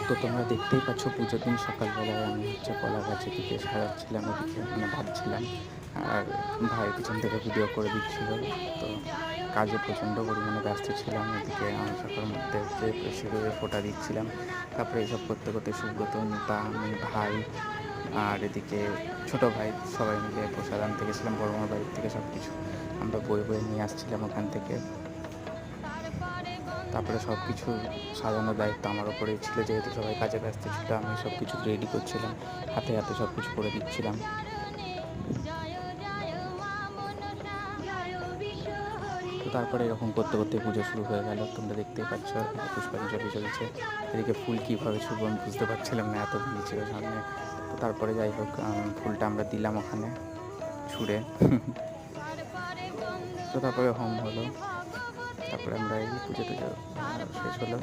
তো তোমরা দেখতেই পাচ্ছ পুজোর দিন সকালবেলায় আমি কলা গাছের দিকে সাজাচ্ছিলাম, ওদিকে ভাবছিলাম, আর ভাই পিছন থেকে ভিডিও করে দিচ্ছিল। তো কাজে প্রচণ্ড পরিমাণে ব্যস্ত ছিলাম, এদিকে আমার সকাল মধ্যে সিঁদুরে ফোঁটা দিচ্ছিলাম। তারপরে এইসব করতে করতে সুব্রত, নিতা, আমি, ভাই আর এদিকে ছোট ভাই সবাই মিলে প্রসাদ আনতে গেছিলাম বড় মামার বাড়ির থেকে। সব কিছু আমরা বয়ে বয়ে নিয়ে আসছিলাম ওখান থেকে। তারপরে সব কিছু সাজানোর দায়িত্ব আমার ওপরেই ছিল, যেহেতু সবাই কাজে ব্যস্ত ছিল। আমি সব কিছু রেডি করছিলাম, হাতে হাতে সব কিছু করে দিচ্ছিলাম। তো তারপরে এরকম করতে করতে পুজো শুরু হয়ে গেল। তোমরা দেখতেই পাচ্ছ পুষ্পাঞ্জলি চলেছে। এদিকে ফুল কীভাবে ছুঁড়ব আমি বুঝতে পারছিলাম না, এত ভিড় ছিল সামনে। তো তারপরে যাই হোক, ফুলটা আমরা দিলাম ওখানে ছুঁড়ে। তো তারপরে হোম হলো, তারপরে আমরা এই পুজো টুজো শেষ হলো।